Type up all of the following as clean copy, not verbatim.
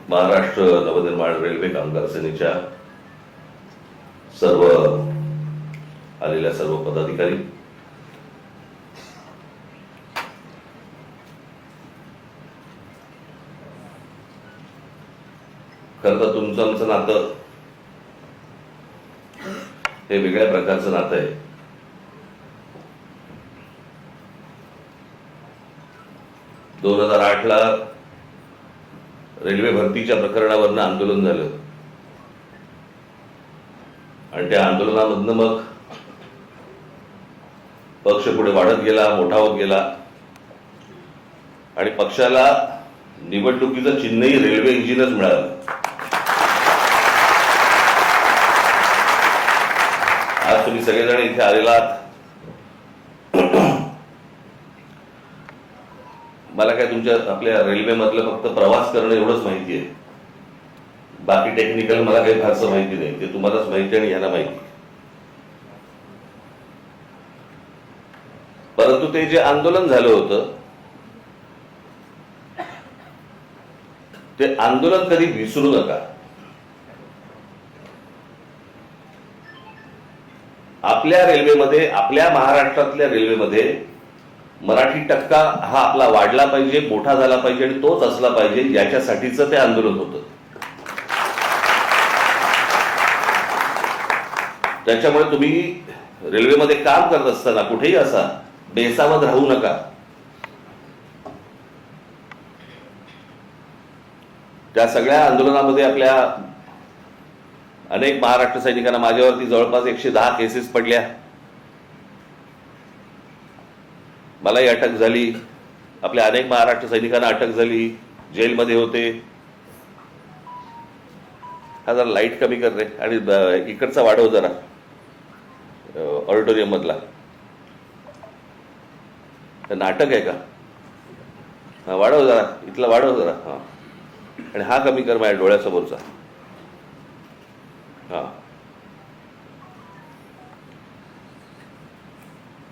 Maharashtra Navnirman railway कामगार सेनेच्या सर्व आलेल्या सर्व पदाधिकारी, खरं तर तुमचं आमचं नातं हे वेगळ्या प्रकारचं नातं आहे. दोन 2008 रेल्वे भरतीच्या प्रकरणावरनं आंदोलन झालं आणि त्या आंदोलनामधनं मग पक्ष पुढे वाढत गेला, मोठा होत गेला आणि पक्षाला निवडणुकीचं चिन्हही रेल्वे इंजिनच मिळालं. आज तुम्ही सगळेजण इथे आलेला आहात. मला काय तुमच्या आपल्या रेल्वेमधलं फक्त प्रवास करणं एवढंच माहिती आहे. बाकी टेक्निकल मला काही फारसं माहिती नाही. ते तुम्हालाच माहिती आणि ह्यांना माहिती. परंतु ते जे आंदोलन झालं होतं ते आंदोलन कधी विसरू नका. आपल्या रेल्वेमध्ये, आपल्या महाराष्ट्रातल्या रेल्वेमध्ये मराठी टक्का हा आपला वाढला पाहिजे, मोठा झाला पाहिजे आणि तोच असला पाहिजे, याच्यासाठीचं ते आंदोलन होतं. त्याच्यामुळे तुम्ही रेल्वेमध्ये काम करत असताना कुठेही असा बेसावध राहू नका. त्या सगळ्या आंदोलनामध्ये आपल्या अनेक महाराष्ट्र सैनिकांना, माझ्यावरती जवळपास 110 केसेस पडल्या, मलाही अटक झाली, आपल्या अनेक महाराष्ट्र सैनिकांना अटक झाली, जेलमध्ये होते. हा जरा लाईट कमी कर रे आणि इकडचा वाढव जरा, ऑडिटोरियम मधला. नाटक आहे का? हा वाढव जरा, इथला वाढव जरा. हा आणि हा कमी कर माझ्या डोळ्यासमोरचा. हा,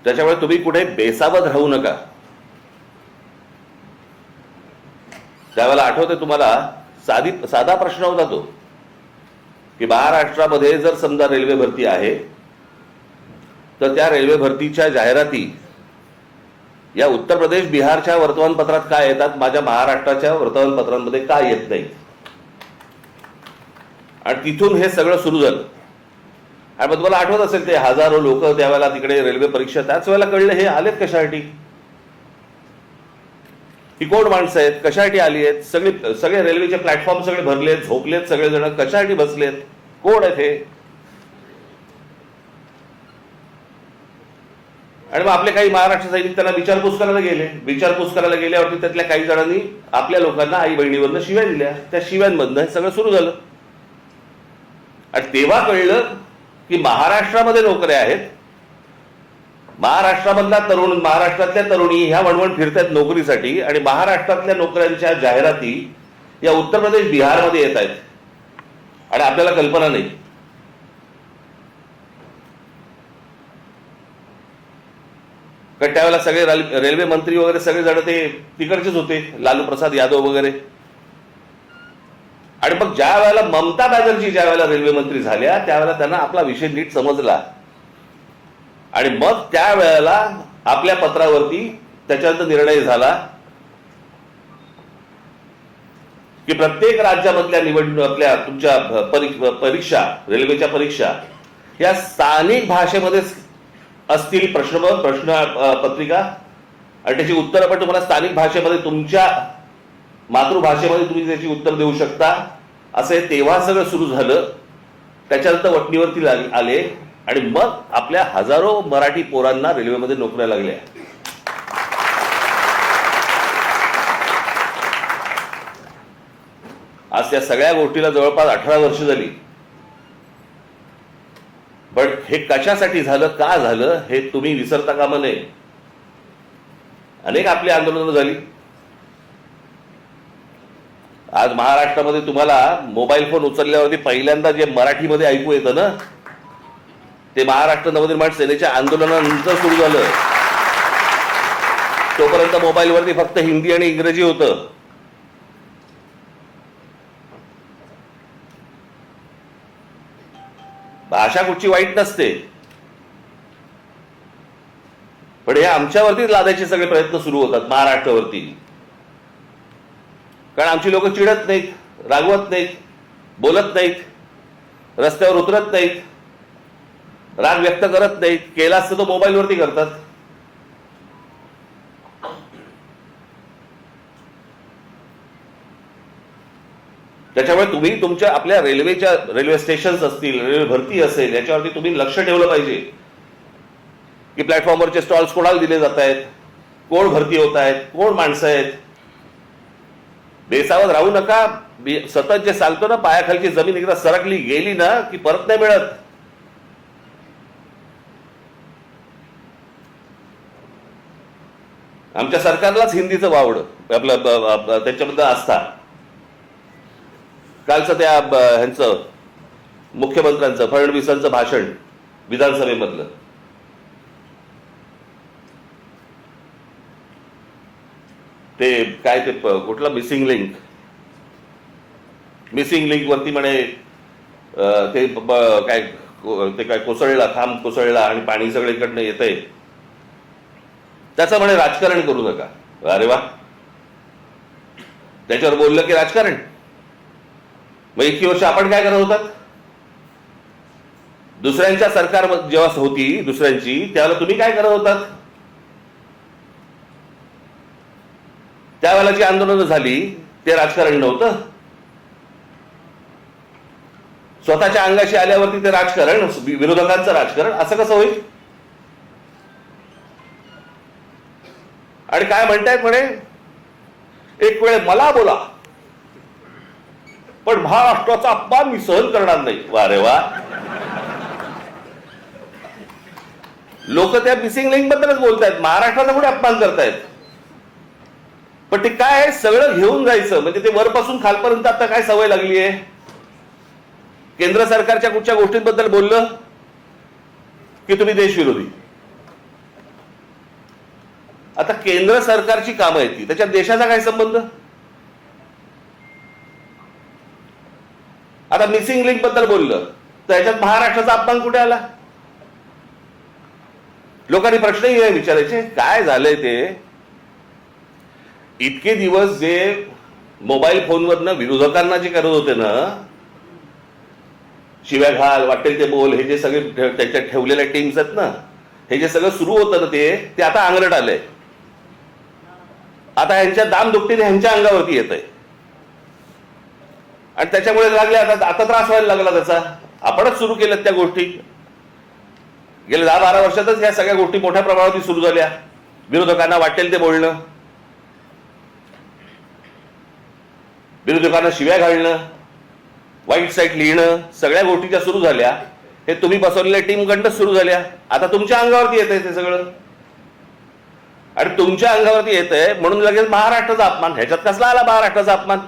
त्याच्यामुळे तुम्ही कुठे बेसावध राहू नका. त्यावेळेला आठवते तुम्हाला, साधा प्रश्न होता तो की महाराष्ट्रामध्ये जर समजा रेल्वे भरती आहे तर त्या रेल्वे भरतीच्या जाहिराती या उत्तर प्रदेश, बिहारच्या वर्तमानपत्रात का येतात, माझ्या महाराष्ट्राच्या वर्तमानपत्रांमध्ये का येत नाही? आणि तिथून हे सगळं सुरू झालं. आणि मग तुम्हाला आठवत असेल ते हजारो लोक त्यावेळेला तिकडे रेल्वे परीक्षा, त्याच वेळेला कळलं हे आलेत कशासाठी, ही कोण माणसं आहेत, कशासाठी आली आहेत, सगळे रेल्वेचे प्लॅटफॉर्म सगळे भरलेत, झोपलेत सगळेजण, कशासाठी बसलेत, कोण आहेत हे? आणि मग आपले काही महाराष्ट्र सैनिक त्यांना विचारपूस करायला गेले. विचारपूस करायला गेल्यावरती त्यातल्या काही जणांनी आपल्या लोकांना आई बहिणीवरनं शिव्या दिल्या. त्या शिव्यांमधनं हे सगळं सुरू झालं. आणि तेव्हा कळलं की महाराष्ट्रामध्ये नोकऱ्या आहेत, महाराष्ट्रामधला तरुण, महाराष्ट्रातल्या तरुणी ह्या वणवण फिरतायत नोकरीसाठी, आणि महाराष्ट्रातल्या नोकऱ्यांच्या जाहिराती या उत्तर प्रदेश, बिहारमध्ये येत आहेत आणि आपल्याला कल्पना नाही. कारण त्यावेळेला सगळे रेल्वे मंत्री वगैरे सगळे जण ते तिकडचेच होते, लालू प्रसाद यादव वगैरे. आणि मग ज्या वेळेला ममता बॅनर्जी ज्या वेळेला रेल्वे मंत्री झाल्या त्यावेळेला त्यांना आपला विषय नीट समजला आणि मग त्यावेळेला आपल्या पत्रावरती त्याच्यानंतर निर्णय झाला की प्रत्येक राज्यामधल्या निवडणूक, आपल्या तुमच्या परीक्षा, रेल्वेच्या परीक्षा या स्थानिक भाषेमध्ये असतील. प्रश्न पत्रिका आणि त्याची उत्तरं पण तुम्हाला स्थानिक भाषेमध्ये, तुमच्या मातृभाषेमध्ये तुम्ही त्याची उत्तर देऊ शकता. असे तेव्हा सगळं सुरू झालं. त्याच्यानंतर वटणीवरती आले आणि मग आपल्या हजारो मराठी पोरांना रेल्वेमध्ये नोकऱ्या लागल्या. आज त्या सगळ्या गोष्टीला जवळपास 18 वर्ष झाली. पण हे कशासाठी झालं, का झालं, हे तुम्ही विसरता कामा नये. अनेक आपली आंदोलनं झाली. आज महाराष्ट्रामध्ये तुम्हाला मोबाईल फोन उचलल्यावरती पहिल्यांदा जे मराठीमध्ये ऐकू येतं ना, ते महाराष्ट्र नवनिर्माण सेनेच्या आंदोलनानंतर सुरू झालं. तोपर्यंत मोबाईलवरती फक्त हिंदी आणि इंग्रजी होतं. भाषा कुठची वाईट नसते, पण हे आमच्यावरतीच लादायचे सगळे प्रयत्न सुरू होतात महाराष्ट्रावरती. कारण आमची लोक चिडत नाहीत, रागवत नाहीत, बोलत नाहीत, रस्त्यावर उतरत नाहीत, राग व्यक्त करत नाहीत. केला असतं तो मोबाईलवरती करतात. त्याच्यामुळे तुम्ही तुमच्या आपल्या रेल्वे स्टेशन्स असतील, रेल्वे भरती असेल, याच्यावरती तुम्ही लक्ष ठेवलं पाहिजे की प्लॅटफॉर्मवरचे स्टॉल्स कोणाला दिले जात आहेत, कोण भरती होत आहेत, कोण माणसं आहेत. बेसावध राहू नका. सतत जे सांगतो ना, पायाखालची जमीन एकदा सरकली गेली ना की परत नाही मिळत. आमच्या सरकारलाच हिंदीचं वावड आपलं त्याच्याबद्दल आस्था. कालचं त्या ह्यांचं मुख्यमंत्र्यांचं फडणवीसांचं भाषण विधानसभेमधलं, ते काय ते कुठलं मिसिंग लिंक वरती म्हणे ते काय ते काय कोसळला, खांब कोसळला आणि पाणी सगळीकडनं येतंय, त्याचं म्हणे राजकारण करू नका. अरे वा, त्याच्यावर बोललं की राजकारण. मग इतकी वर्ष आपण काय करत होतात? दुसऱ्यांच्या सरकार जेव्हा होती दुसऱ्यांची, त्यावेळेला तुम्ही काय करत होतात? त्यावेळेला जी आंदोलनं झाली ते राजकारण नव्हतं. स्वतःच्या अंगाशी आल्यावरती ते राजकारण, विरोधकांचं राजकारण, असं कसं होईल? आणि काय म्हणतायत म्हणे, एक वेळ मला बोला पण महाराष्ट्राचा अपमान मी सहन करणार नाही. वा रे वा, लोक त्या मिसिंग लिंक बद्दलच बोलतायत, महाराष्ट्राचा कुठे अपमान करतायत? पण ते काय सगळं घेऊन जायचं, म्हणजे ते वरपासून खालपर्यंत आता काय सवय लागली आहे. केंद्र सरकारच्या कुठच्या गोष्टींबद्दल बोललं की तुम्ही देशविरोधी. आता केंद्र सरकारची कामं आहेत ती, त्याच्यात देशाचा काय संबंध? आता मिसिंग लिंक बद्दल बोललं तर ह्याच्यात महाराष्ट्राचा अपमान कुठे आला? लोकांनी प्रश्नही नाही विचारायचे, काय झालंय ते. इतके दिवस जे मोबाईल फोनवरनं विरोधकांना जे करत होते ना, शिव्या घाल, वाटेल ते बोल, हे जे सगळे त्याच्यात ठेवलेल्या टीम्स आहेत ना, हे जे सगळं सुरू होतं ना, ते आता अंगलट आलंय. आता ह्यांच्या दामदुपटीने ह्यांच्या अंगावरती येत आहे आणि त्याच्यामुळे लागले आता त्रास व्हायला लागला त्याचा. आपणच सुरू केल्यात त्या गोष्टी. गेल्या 10-12 वर्षातच ह्या सगळ्या गोष्टी मोठ्या प्रमाणावरती सुरू झाल्या. विरोधकांना वाटेल ते बोलणं, विरोधकांना शिव्या घालणं, वाईट साईट लिहिणं, सगळ्या गोष्टी ज्या सुरू झाल्या हे तुम्ही बसवलेल्या टीमकडनं सुरू झाल्या. आता तुमच्या अंगावरती येत आहे ते सगळं, आणि तुमच्या अंगावरती येत आहे म्हणून लगेच महाराष्ट्राचा अपमान. ह्याच्यात कसला आला महाराष्ट्राचा अपमान?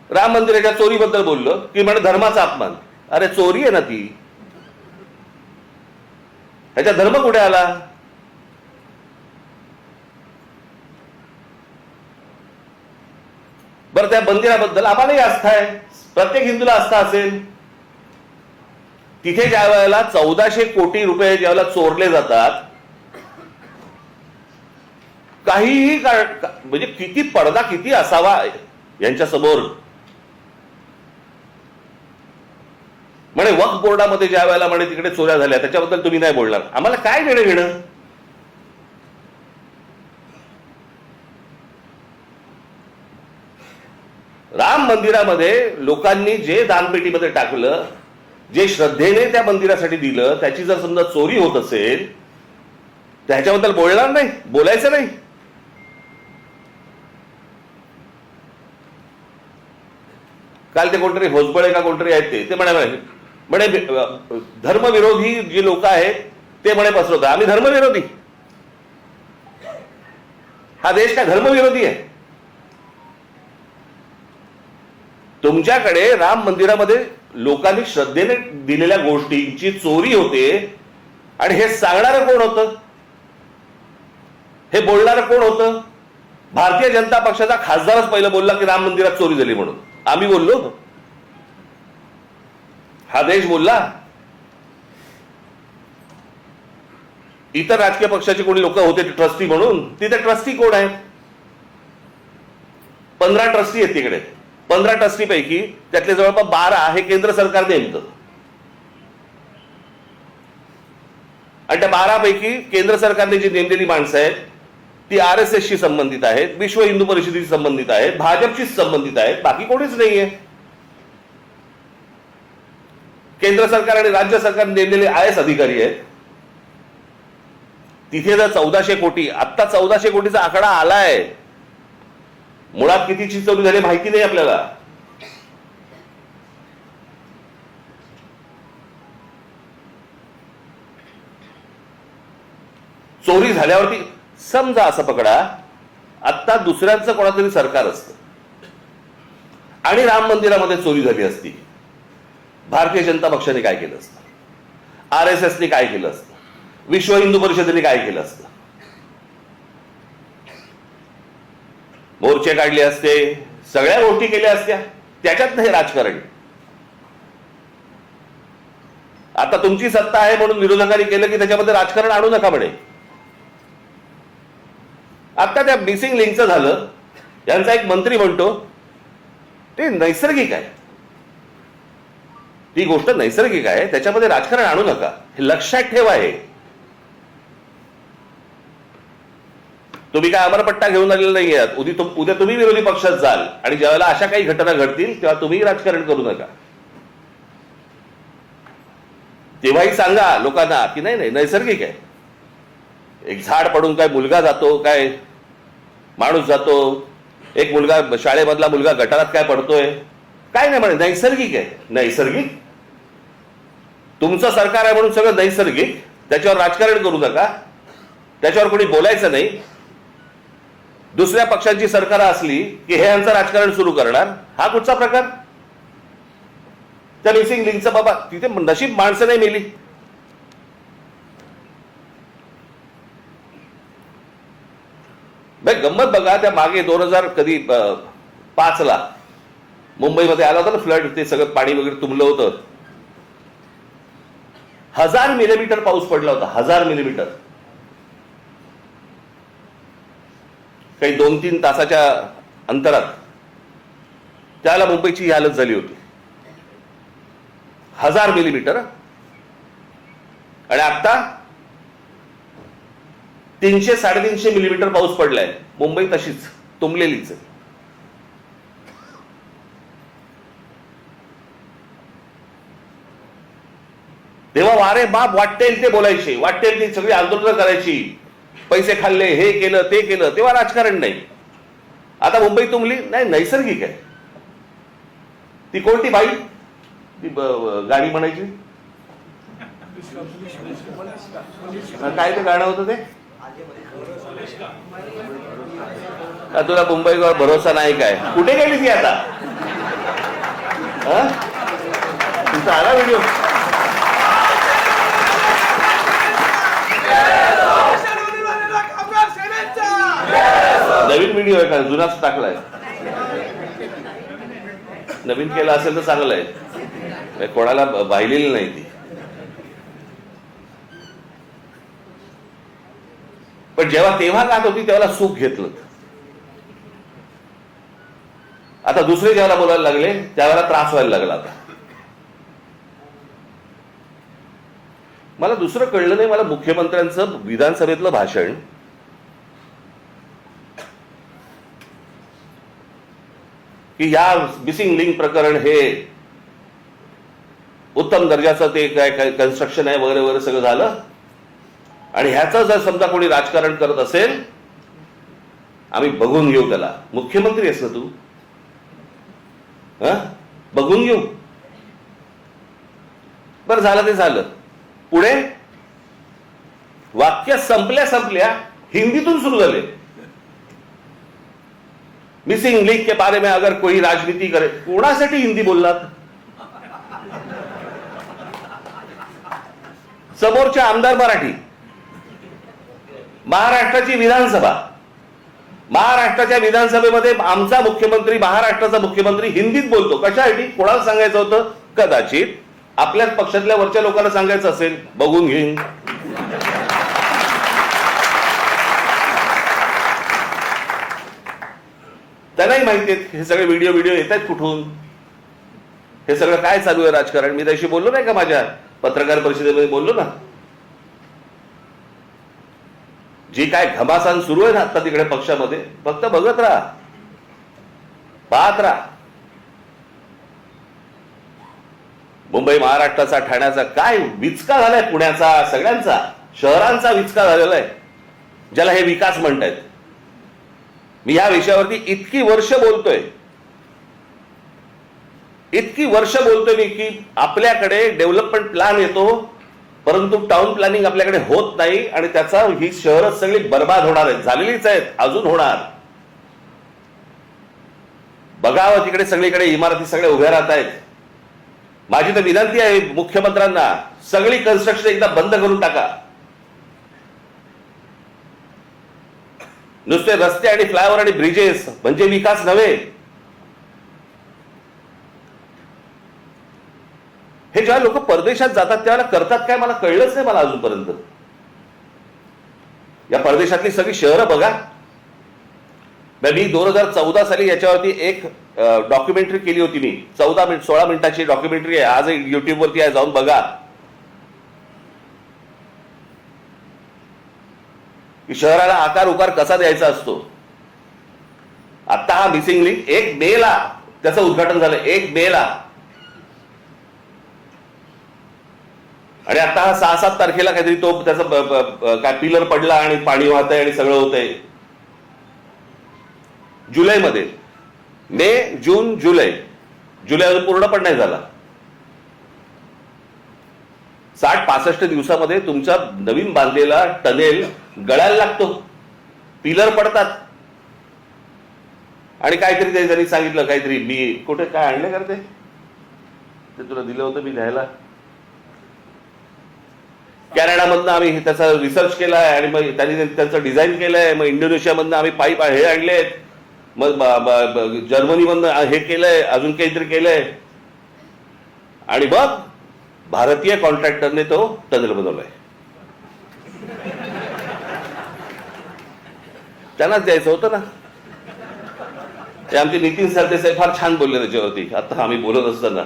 राम मंदिराच्या चोरीबद्दल बोललो की म्हणजे धर्माचा अपमान. अरे चोरी आहे ना ती, ह्याच्यात धर्म कुठे आला? बरं, त्या मंदिराबद्दल आम्हालाही आस्था आहे, प्रत्येक हिंदूला आस्था असेल. तिथे ज्या वेळेला 1400 कोटी रुपये ज्यावेळेला चोरले जातात, काहीही म्हणजे किती पडदा किती असावा यांच्या समोर. म्हणे वक्फ बोर्डामध्ये ज्या वेळेला म्हणे तिकडे चोऱ्या झाल्या त्याच्याबद्दल तुम्ही नाही बोलणार. आम्हाला काय देणं घेणं? राम मंदिरामध्ये लोकांनी जे दानपेटीमध्ये टाकलं, जे श्रद्धेने त्या मंदिरासाठी दिलं, त्याची जर समजा चोरी होत असेल तर ह्याच्याबद्दल बोलणार नाही, बोलायचं नाही. काल ते कोणतरी भोसबळे का कोणतरी आहेत ते म्हणे धर्मविरोधी जी लोक आहेत ते म्हणे पसरवतात. आम्ही धर्मविरोधी? हा देश काय धर्मविरोधी आहे? तुमच्याकडे राम मंदिरामध्ये लोकांनी श्रद्धेने दिलेल्या गोष्टींची चोरी होते आणि हे सांगणारं कोण होतं? हे बोलणारं कोण होतं? भारतीय जनता पक्षाचा खासदारच पहिलं बोलला की राम मंदिरात चोरी झाली म्हणून. आम्ही बोललो? हा देश बोलला? इतर राजकीय पक्षाचे कोणी लोक होते ट्रस्टी म्हणून, तिथे ट्रस्टी कोण आहेत? 15 ट्रस्टी आहेत तिकडे. 15 ट्रस्टी पैकी त्यातले जवळपास 12 हे केंद्र सरकार नेमतं, आणि त्या 12 पैकी केंद्र सरकारने जी नेमलेली माणसं आहेत ती RSS शी संबंधित आहेत, विश्व हिंदू परिषदेशी संबंधित आहेत, भाजपशी संबंधित आहेत, बाकी कोणीच नाहीये. केंद्र सरकार आणि राज्य सरकार नेमलेले IAS अधिकारी आहेत. तिथे जर 1400 कोटी, आत्ता 1400 कोटीचा आकडा आलाय, मुळात कितीची चोरी झाली माहिती नाही आपल्याला. चोरी झाल्यावरती समजा असं पकडा, आत्ता दुसऱ्यांचं कोणातरी सरकार असतं आणि राम मंदिरामध्ये चोरी झाली असती, भारतीय जनता पक्षाने काय केलं असतं? RSSने काय केलं असतं? विश्व हिंदू परिषदेने काय केलं असतं? मोर्चे काढले असते, सगळ्या गोष्टी केल्या असत्या. त्याच्यात नाही राजकारण. आता तुमची सत्ता आहे म्हणून विरोधकांनी केलं की त्याच्यामध्ये राजकारण आणू नका म्हणे. आता त्या मिसिंग लिंकचं झालं, यांचा एक मंत्री म्हणतो ते नैसर्गिक आहे, ती गोष्ट नैसर्गिक आहे, त्याच्यामध्ये राजकारण आणू नका, हे लक्षात ठेवा. हे तुम्ही काय अमरपट्टा घेऊन आलेला नाही आहात. उद्या तुम्ही विरोधी पक्षात जाल आणि ज्यावेळेला अशा काही घटना घडतील तेव्हा तुम्ही राजकारण करू नका. तेव्हाही सांगा लोकांना की नाही नाही नैसर्गिक आहे. एक झाड पडून काय मुलगा जातो, काय माणूस जातो, एक मुलगा शाळेमधला मुलगा गटारात काय पडतोय, काय नाही म्हणे, नैसर्गिक आहे. नैसर्गिक? तुमचं सरकार आहे म्हणून सगळं नैसर्गिक, त्याच्यावर राजकारण करू नका, त्याच्यावर कोणी बोलायचं नाही. दुसऱ्या पक्षांची सरकार असली की हे यांचं राजकारण सुरू करणार, हा कुठचा प्रकार? त्या मिसिंग लिंकचं बाबा तिथे नशीब माणसं नाही मेली. गंमत बघा, त्या मागे 2005 मुंबईमध्ये आला होता ना फ्लड, ते सगळं पाणी वगैरे तुंबलं होतं. 1000 मिलीमीटर पाऊस पडला होता, 1000 मिलीमीटर. काही 2-3 तासाच्या अंतरात त्याला मुंबईची ही हालत झाली होती. 1000 मिलीमीटर. आणि आता 300-350 मिलीमीटर पाऊस पडलाय. मुंबई तशीच तुंबलेलीच आहे. तेव्हा वारे बाप वाटेल ते बोलायचे, वाटेल ती सगळी आंदोलनं करायची, पैसे खाल्ले, हे केलं ते केलं, तेव्हा राजकारण नाही. आता मुंबई तुंबली नाही, नैसर्गिक आहे. ती कोणती बाई ती गाणी म्हणायची, काय ते गाणं होतं ते? तुला मुंबईवर भरोसा नाही काय? कुठे गेली ती आता? तुमचा आला व्हिडिओ? नवीन व्हिडिओ आहे का? जुनाच टाकलाय? नवीन केला असेल तर चांगलं आहे, कोणाला वाहिलेली नाही ती. पण जेव्हा तेव्हा गात होती तेव्हा सुख घेतलं. आता दुसरे जेव्हा बोलायला लागले त्यावेळेला त्रास व्हायला लागला. आता मला दुसरं कळलं नाही, मला मुख्यमंत्र्यांचं विधानसभेतलं भाषण की या मिसिंग लिंक प्रकरण हे उत्तम दर्जाचं ते काय कन्स्ट्रक्शन आहे वगैरे वगैरे सगळं झालं, आणि ह्याचं जर समजा कोणी राजकारण करत असेल आम्ही बघून घेऊ त्याला. मुख्यमंत्री आहेस ना तू, बघून घेऊ. बरं झालं ते झालं. पुढे वाक्य संपल्या हिंदीतून सुरू झाले. मिसिंग लिंक के बारे में अगर कोई राजनीति करे, कोणासाठी हिंदी बोललात? समोरच्या आमदार मराठी, महाराष्ट्राची विधानसभा, महाराष्ट्राच्या विधानसभेमध्ये आमचा मुख्यमंत्री, महाराष्ट्राचा मुख्यमंत्री हिंदीत बोलतो. कशासाठी? कोणाला सांगायचं होतं? कदाचित आपल्याच पक्षातल्या वरच्या लोकांना सांगायचं असेल, बघून घेईन. त्यांनाही माहिती आहेत हे सगळे व्हिडिओ येत आहेत कुठून, हे सगळं काय चालू आहे राजकारण. मी त्याशी बोललो नाही का, माझ्या पत्रकार परिषदेमध्ये बोललो ना. जी काय घमासान सुरू आहे ना आता तिकडे पक्षामध्ये, फक्त बघत राहा, पाहत राहा. मुंबई महाराष्ट्राचा, ठाण्याचा काय विचका झालाय, पुण्याचा, सगळ्यांचा, शहरांचा विचका झालेला आहे, ज्याला हे विकास म्हणतायत. मी या विषयावरती इतकी वर्ष बोलतोय मी की आपल्याकडे डेव्हलपमेंट प्लॅन येतो, परंतु टाउन प्लॅनिंग आपल्याकडे होत नाही आणि त्याचा ही शहरं सगळी बर्बाद होणार आहेत, झालेलीच आहेत, अजून होणार. बघावं तिकडे सगळीकडे इमारती सगळ्या उभ्या राहत आहेत. माझी तर विनंती आहे मुख्यमंत्र्यांना, सगळी कन्स्ट्रक्शन एकदा बंद करून टाका. नुसते रस्ते आणि फ्लायओव्हर आणि ब्रिजेस म्हणजे विकास नव्हे. हे जेव्हा लोक परदेशात जातात त्यावेळेला करतात काय मला कळलंच नाही, मला अजूनपर्यंत. या परदेशातली सगळी शहरं बघा. मी 2014 साली याच्यावरती एक डॉक्युमेंटरी केली होती. मी 16 मिनिटाची डॉक्युमेंटरी आहे, आज युट्यूबवरती आहे, जाऊन बघा. की शहराला आकार उकार कसा द्यायचा असतो. आता हा मिसिंग लिंक 1 मेला त्याचं उद्घाटन झालं, 1 मेला. आणि आता हा 6-7 तारखेला काहीतरी तो त्याचा काय पिलर पडला आणि पाणी वाहतंय आणि सगळं होतंय. जुलैमध्ये, मे, जून, जुलै अजून पूर्ण पण नाही झाला. 60-65 दिवसामध्ये तुमचा नवीन बांधलेला टनेल गळायला लागतो, पिलर पडतात. आणि काहीतरी त्यांनी सांगितलं, काहीतरी मी कुठे काय आणले करते ते तुला दिलं होतं मी घ्यायला. कॅनडामधनं आम्ही त्याचा रिसर्च केलाय आणि मग त्यांनी त्यांचं डिझाईन केलंय. मग इंडोनेशियामधनं आम्ही पाईप हे आणलेत, मग जर्मनीमधनं हे केलंय, अजून काहीतरी केलंय. आणि मग भारतीय कॉन्ट्रॅक्टरने तो टनेल बनवलाय. त्यांनाच द्यायचं होतं ना. ते आमचे नितीन सरदेसाई फार छान बोलले त्याच्यावरती. आता आम्ही बोलत असताना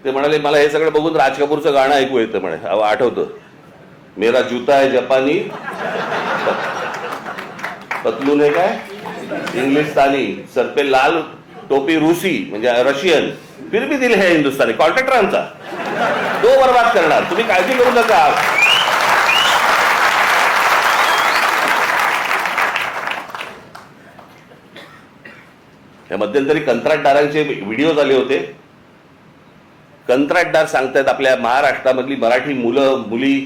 ते म्हणाले, मला हे सगळं बघून राज कपूरचं गाणं ऐकू येतं म्हणे. आठवतं, मेरा जूता है जपानी, पतलून है काय इंग्लिशस्थानी, सर पे लाल टोपी रूसी म्हणजे रशियन, फिर भी दिल है हिंदुस्थानी. कॉन्ट्रॅक्टर आमचा तो बर्बाद करणार, तुम्ही काळजी करू नका. या मध्यंतरी कंत्राटदारांचे व्हिडिओ आले होते. कंत्राटदार सांगतायत आपल्या महाराष्ट्रामधली मराठी मुलं मुली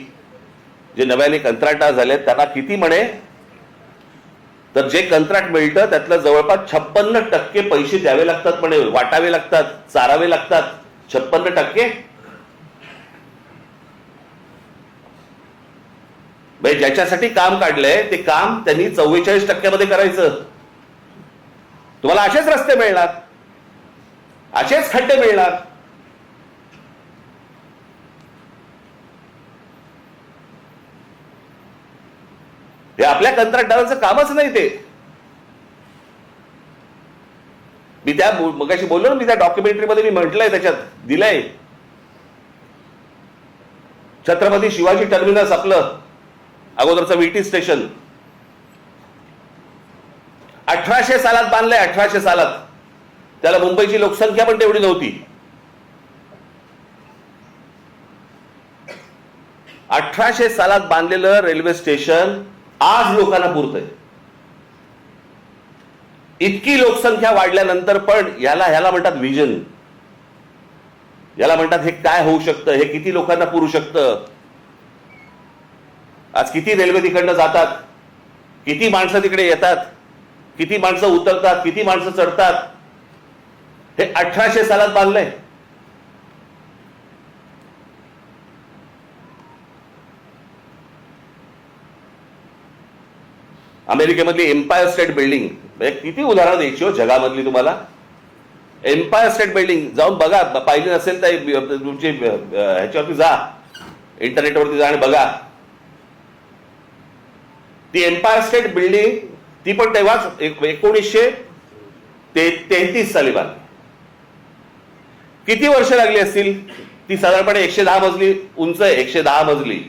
जे नव्याने कंत्राटदार झाले त्यांना किती म्हणे, तर जे कंत्राट मिळतं त्यातलं जवळपास 56% पैसे द्यावे लागतात म्हणे, वाटावे लागतात, चारावे लागतात. 56%. म्हणजे ज्याच्यासाठी काम काढलंय ते काम त्यांनी 44% करायचं. तुम्हाला असेच रस्ते मिळणार, असेच खड्डे मिळणार. हे आपल्या कंत्राटदारांचं कामच नाही. ते मी त्या मगाशी बोललो ना, मी त्या डॉक्युमेंटरीमध्ये मी म्हटलंय, त्याच्यात दिलंय. छत्रपती शिवाजी टर्मिनस आपलं अगोदरचं VT स्टेशन 1800 सालात बांधलंय. 1800 सालात. त्याला मुंबईची लोकसंख्या पण तेवढी नव्हती. 1800 सालात बांधलेलं रेल्वे स्टेशन आज लोकांना पुरतंय. इतकी लोकसंख्या वाढल्यानंतर पण ह्याला म्हणतात विजन. याला म्हणतात हे काय होऊ शकतं, हे किती लोकांना पुरू शकतं. आज किती रेल्वे तिकडनं जातात, किती माणसं तिकडे येतात, किती माणसं उतरतात, किती माणसं चढतात. हे 1800 सालात बांधलंय. अमेरिकेमधली एम्पायर स्टेट बिल्डिंग, किती उदाहरणं द्यायची हो जगामधली तुम्हाला. एम्पायर स्टेट बिल्डिंग जाऊन बघा, पाहिली नसेल तर तुमची ह्याच्यावरती जा, इंटरनेटवरती जा आणि बघा. ती एम्पायर स्टेट बिल्डिंग ती पण तेव्हाच 1933 साली बांधली. किती वर्ष लागली असतील. ती साधारणपणे 110 मजली उंच आहे, 110 मजली.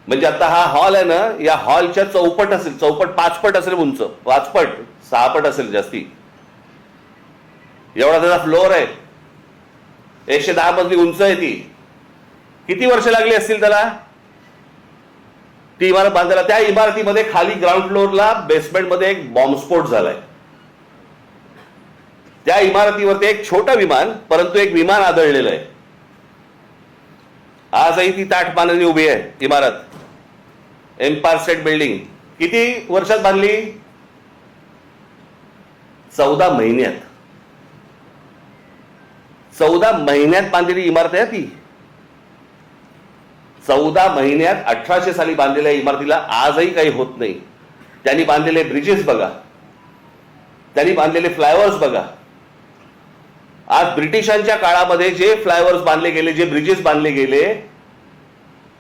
म्हणजे आता हा हॉल आहे ना, या हॉलच्या चौपट असेल, चौपट 5 पट असेल उंच, 5 पट 6 पट असेल जास्ती, एवढा त्याचा फ्लोअर आहे. 110 मजली उंच आहे ती. किती वर्ष लागली असतील त्याला ती इमारत बांधायला. त्या इमारतीमध्ये खाली ग्राउंड फ्लोअरला बेसमेंटमध्ये एक बॉम्बस्फोट झालाय. त्या इमारतीवरती एक छोटं विमान, परंतु एक विमान आदळलेलं आहे. आजही ती ताठ मानाने उभी आहे इमारत, एम्पायर स्टेट बिल्डिंग. किती वर्षात बांधली. 14 महिन्यात. 14 महिन्यात बांधलेली इमारत आहे ती. 14 महिन्यात 1800 साली बांधलेल्या इमारतीला आजही काही होत नाही. त्यांनी बांधलेले ब्रिजेस बघा, त्यांनी बांधलेले फ्लायओव्हर्स बघा. आज ब्रिटिशांच्या काळामध्ये जे फ्लायओव्हर्स बांधले गेले, जे ब्रिजेस बांधले गेले,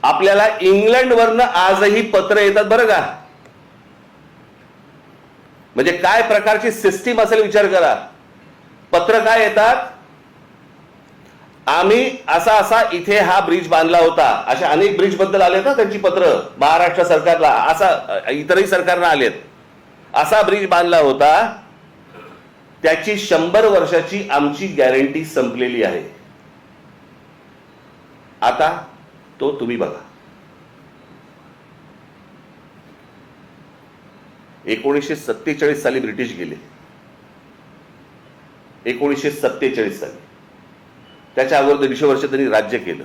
आपल्याला इंग्लंडवरनं आजही पत्र येतात बरं का. म्हणजे काय प्रकारची सिस्टीम असेल विचार करा. पत्र काय येतात, आम्ही असा असा इथे हा ब्रिज बांधला होता. अशा अनेक ब्रिज बद्दल आले ना त्यांची पत्र महाराष्ट्र सरकारला, असा इतरही सरकारना आलेत. असा ब्रिज बांधला होता, त्याची 100 वर्षाची आमची गॅरंटी संपलेली आहे. आता तो तुम्ही बघा. 1947 साली ब्रिटिश गेले. 1947 साली. त्याच्या अगोदर 150 वर्ष त्यांनी राज्य केलं.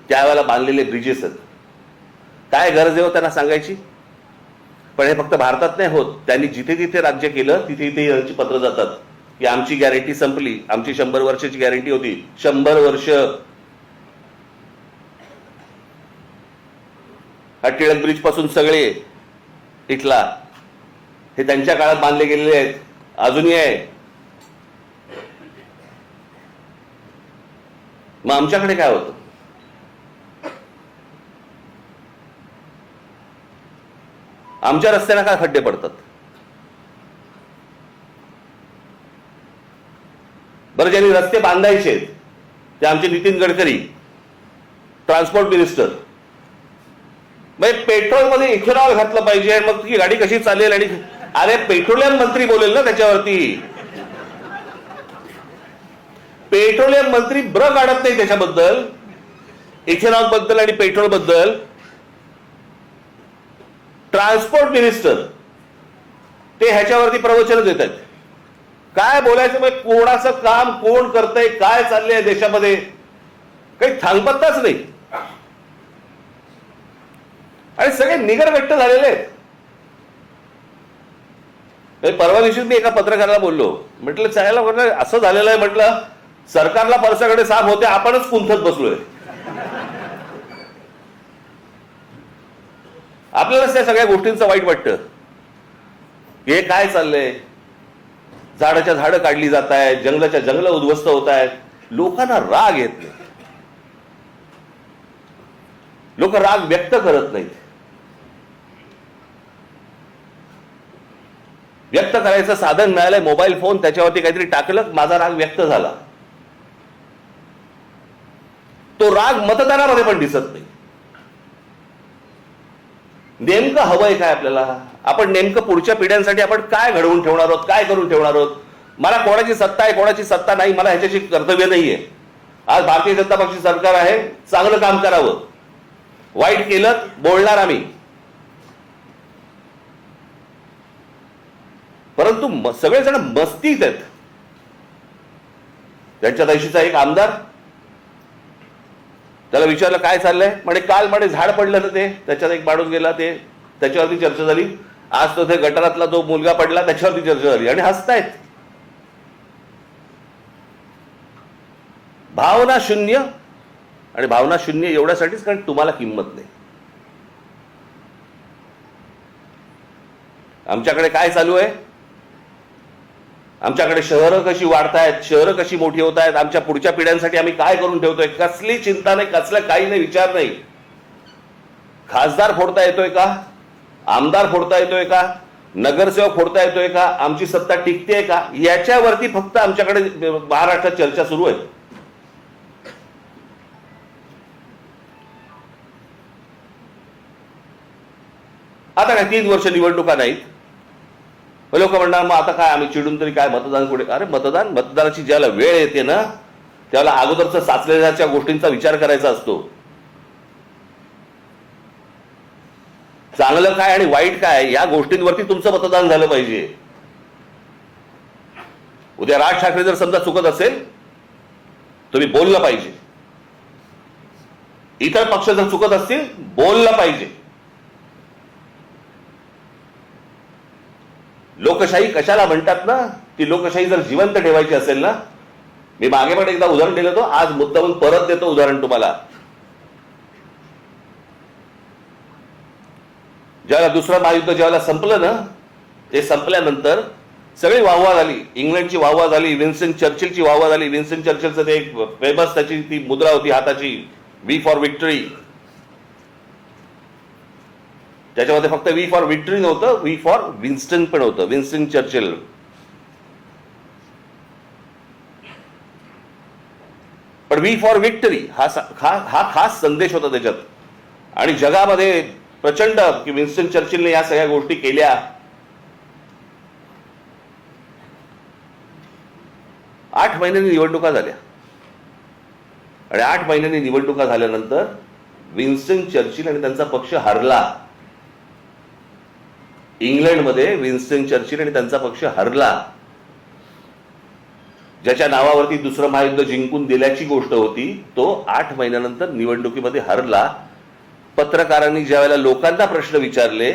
त्यावेळेला बांधलेले ब्रिजेस आहेत. काय गरज आहे त्यांना सांगायची. पण हे फक्त भारतात नाही होत. त्यांनी जिथे जिथे राज्य केलं तिथे तिथे यांची पत्र जातात की आमची गॅरंटी संपली, आमची 100 वर्षाची गॅरंटी होती. 100 वर्ष. हा टिळक ब्रिज पासून सगळे इथला हे त्यांच्या काळात बांधले गेलेले आहेत, अजूनही आहे. मग आमच्याकडे काय होतं. आमच्या रस्त्यांना काय खड्डे पडतात. बरं, ज्यांनी रस्ते बांधायचे ते आमचे नितीन गडकरी, ट्रान्सपोर्ट मिनिस्टर. मग पेट्रोलमध्ये इथेनॉल घातलं पाहिजे, मग ती गाडी कशी चालेल. आणि अरे पेट्रोलियम मंत्री बोलेल ना त्याच्यावरती. पेट्रोलियम मंत्री ब्र काढत नाही त्याच्याबद्दल, इथेनॉल बद्दल आणि पेट्रोल बद्दल. ट्रान्सपोर्ट मिनिस्टर ते ह्याच्यावरती प्रवचन देत आहेत. काय बोलायचं. मग कोणाचं काम कोण करतंय, काय चाललंय देशामध्ये, काही थांगपत्ताच नाही. आणि सगळे निगरगट्ट झालेले आहेत. परवा दिवशी मी एका पत्रकाराला बोललो, म्हटलं चायला म्हटलं असं झालेलं आहे, म्हटलं सरकारला परसाकडे साफ होते, आपणच कुंथत बसलोय. आपल्यालाच त्या सगळ्या गोष्टींचं वाईट वाटतं. हे काय चाललंय. झाडाच्या झाडं काढली जात आहेत, जंगलाच्या जंगलं उद्ध्वस्त होत आहेत. लोकांना राग येत नाही. लोक राग व्यक्त करत नाहीत. व्यक्त करायचं साधन मिळालंय मोबाईल फोन, त्याच्यावरती काहीतरी टाकलं, माझा राग व्यक्त झाला. तो राग मतदानामध्ये पण दिसत नाही. नेमकं हवंय काय आपल्याला. आपण नेमकं पुढच्या पिढ्यांसाठी आपण काय घडवून ठेवणार आहोत, काय करून ठेवणार आहोत. मला कोणाची सत्ता आहे कोणाची सत्ता नाही, मला ह्याच्याशी कर्तव्य नाहीये. आज भारतीय जनता पक्ष सरकार आहे, चांगलं काम करावं. वाईट केलं बोलणार आम्ही. परंतु सगळेजण मस्तीत आहेत. त्यांच्या दिवशीचा एक आमदार, त्याला विचारलं काय चाललंय, म्हणे काल म्हणे झाड पडलं ना ते, त्याच्यात एक माणूस गेला, ते त्याच्यावरती चर्चा झाली. आज तो ते गटारातला तो मुलगा पडला, त्याच्यावरती चर्चा झाली. आणि हसतायत. भावना शून्य. आणि भावना शून्य एवढ्यासाठीच कारण तुम्हाला किंमत नाही. आमच्याकडे काय चालू आहे? आमच्याकडे शहरं कशी वाढतायत, शहरं कशी मोठी होत आहेत, आमच्या पुढच्या पिढ्यांसाठी आम्ही काय करून ठेवतोय, कसली चिंता नाही, कसलं काही नाही, विचार नाही. खासदार फोडता येतोय का? आमदार फोडता येतोय का? नगरसेवक फोडता येतोय का? आमची सत्ता टिकतेय का? याच्यावरती फक्त आमच्याकडे महाराष्ट्रात चर्चा सुरू आहे. आता काय 3 वर्ष निवडणुका नाहीत, लोक म्हणणार मग आता काय आम्ही चिडून तरी काय मतदान कुठे? अरे मतदानाची ज्याला वेळ येते ना त्याला अगोदरच साचलेल्या गोष्टींचा विचार करायचा असतो. चांगलं काय आणि वाईट काय या गोष्टींवरती तुमचं मतदान झालं पाहिजे. उद्या राज ठाकरे जर समजा चुकत असेल तुम्ही बोललं पाहिजे, इतर पक्ष जर चुकत असतील बोललं पाहिजे. लोकशाही कशाला म्हणतात ना, ती लोकशाही जर जिवंत ठेवायची असेल ना, मी मागे पण एकदा उदाहरण दिलं होतं, आज मुद्दामून परत देतो उदाहरण तुम्हाला. ज्यावेळेला दुसरं महायुद्ध ज्यावेळेला संपलं ना, ते संपल्यानंतर सगळी वाहवा झाली. इंग्लंडची वाहवा झाली, विन्स्टन चर्चिलची वाहवा झाली. विन्स्टन चर्चिलचं ते एक फेमस त्याची ती मुद्रा होती हाताची, वी फॉर विक्टरी. त्याच्यामध्ये फक्त वी फॉर विक्टरी नव्हतं, वी फॉर विन्स्टन पण होतं, विन्स्टन चर्चिल. पण वी फॉर विक्टरी हा खास संदेश होता त्याच्यात. आणि जगामध्ये प्रचंड की विन्स्टन चर्चिलने या सगळ्या गोष्टी केल्या. 8 महिन्यांनी निवडणुका झाल्या आणि 8 महिन्यांनी निवडणुका झाल्यानंतर विन्स्टन चर्चिल आणि त्यांचा पक्ष हरला. इंग्लंडमध्ये विन्स्टन चर्चिल आणि त्यांचा पक्ष हरला. ज्याच्या नावावरती दुसरं महायुद्ध जिंकून दिल्याची गोष्ट होती तो 8 महिन्यानंतर निवडणुकीमध्ये हरला. पत्रकारांनी ज्यावेळेला लोकांना प्रश्न विचारले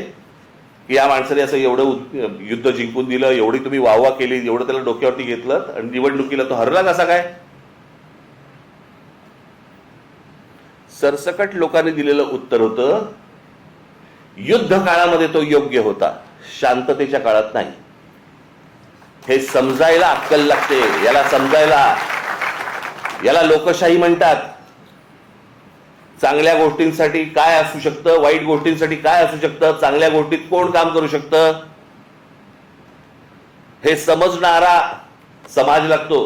की या माणसाने असं एवढं युद्ध जिंकून दिलं, एवढी तुम्ही वाहवा केली, एवढं त्याला डोक्यावरती घेतलं आणि निवडणुकीला तो हरला कसा काय? सरसकट लोकांनी दिलेलं उत्तर होतं, युद्ध काळामध्ये तो योग्य होता, शांततेच्या काळात नाही. हे समजायला अक्कल लागते. याला समजायला, याला लोकशाही म्हणतात. चांगल्या गोष्टींसाठी काय असू शकतं, वाईट गोष्टींसाठी काय असू शकतं, चांगल्या गोष्टीत कोण काम करू शकतं, हे समजणारा समाज लागतो.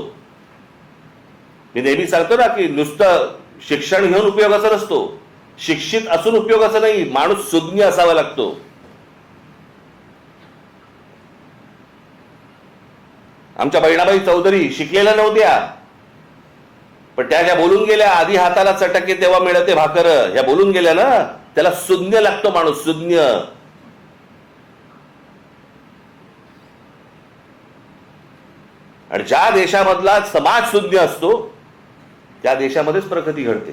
मी नेहमी सांगतो ना की नुसतं शिक्षण घेऊन उपयोगाचा नसतो, शिक्षित असून उपयोगाचा नाही, माणूस सुज्ञ असावा लागतो. आमच्या बहिणाबाई चौधरी शिकलेल्या नव्हत्या, पण त्या ज्या बोलून गेल्या, आधी हाताला चटके तेव्हा मिळते भाकर, ह्या बोलून गेल्या ना, त्याला सुज्ञ लागतो माणूस, सुज्ञ. आणि ज्या देशामधला समाज सुज्ञ असतो त्या देशामध्येच प्रगती घडते.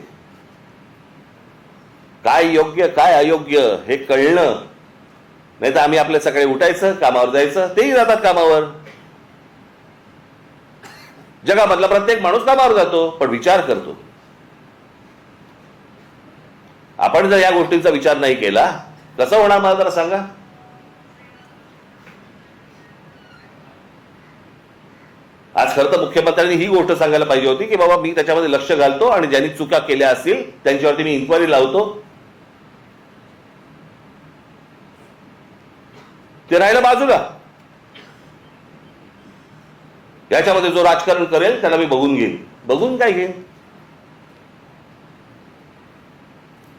काय योग्य काय अयोग्य हे कळणं, नाही तर आम्ही आपल्या सकाळी उठायचं, कामावर जायचं, तेही जातात कामावर. जगामधला प्रत्येक माणूस कामावर जातो पण विचार करतो. आपण जर या गोष्टींचा विचार नाही केला कसं होणार मला जरा सांगा. आज खरं तर मुख्यमंत्र्यांनी ही गोष्ट सांगायला पाहिजे होती की बाबा मी त्याच्यामध्ये लक्ष घालतो आणि ज्यांनी चुका केल्या असतील त्यांच्यावरती मी इन्क्वायरी लावतो. ते राहिलं बाजूला. याच्यामध्ये जो राजकारण करेल त्याला मी बघून घेईन. बघून काय घेईन?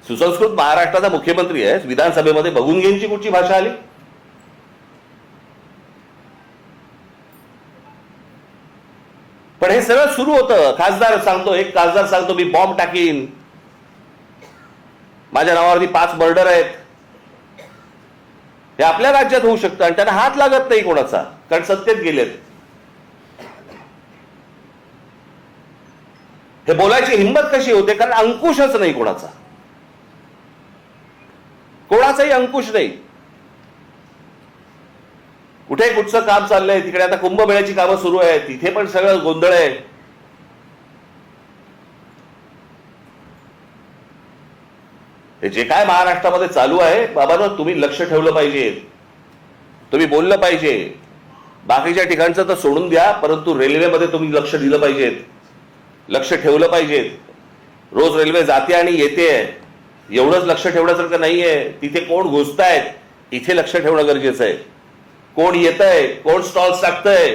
सुसंस्कृत महाराष्ट्राचा मुख्यमंत्री आहे, विधानसभेमध्ये बघून घेईनची कुठची भाषा आली? पण हे सगळं सुरू होतं. खासदार सांगतो, एक खासदार सांगतो मी बॉम्ब टाकीन, माझ्या नावावरती 5 मर्डर आहेत. हे आपल्या राज्यात होऊ शकतं आणि त्यांना हात लागत नाही कोणाचा, कारण सत्तेत गेलेत. हे बोलायची हिंमत कशी होते? कारण अंकुशच नाही कोणाचा, कोणाचाही अंकुश नाही. कुठे कुठचं काम चाललंय, तिकडे आता कुंभमेळ्याची कामं सुरू आहेत, तिथे पण सगळं गोंधळ आहे. हे जे काय महाराष्ट्रामध्ये चालू आहे बाबांनो, तुम्ही लक्ष ठेवलं पाहिजे. तुम्ही बोललं पाहिजे. बाकीच्या ठिकाणचं तर सोडून द्या, परंतु रेल्वेमध्ये तुम्ही लक्ष दिलं पाहिजेत, लक्ष ठेवलं पाहिजेत. रोज रेल्वे जाते आणि येते, एवढंच लक्ष ठेवण्यासारखं नाहीये. तिथे कोण घुसतायत इथे लक्ष ठेवणं गरजेचं आहे. कोण येतंय, कोण स्टॉल्स टाकतंय,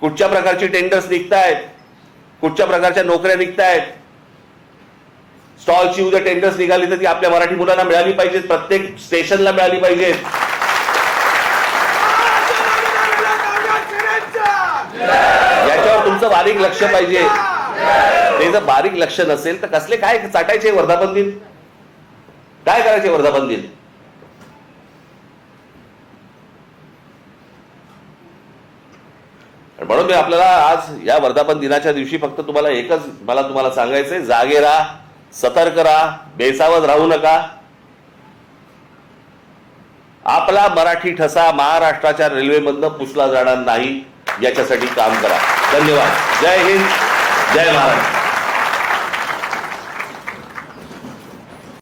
कुठच्या प्रकारची टेंडर्स निघतायत, कुठच्या प्रकारच्या नोकऱ्या निघतायत. स्टॉलची उद्या टेंडर्स निघाली तर ती आपल्या मराठी मुलांना मिळाली पाहिजेत, प्रत्येक स्टेशनला मिळाली पाहिजेत. याच्यावर तुमचं बारीक लक्ष पाहिजे. ते जर बारीक लक्ष नसेल तर कसले काय चाटायचे वर्धापन दिन, काय करायचे वर्धापन दिन. म्हणून मी आपल्याला आज या वर्धापन दिनाच्या दिवशी फक्त तुम्हाला एकच तुम्हाला सांगायचंय, जागे राहा, सतर्क राहा, बेसावध राहू नका. आपला मराठी ठसा महाराष्ट्राच्या रेल्वेमधनं पुसला जाणार नाही याच्यासाठी काम करा. धन्यवाद. जय हिंद, जय महाराष्ट्र.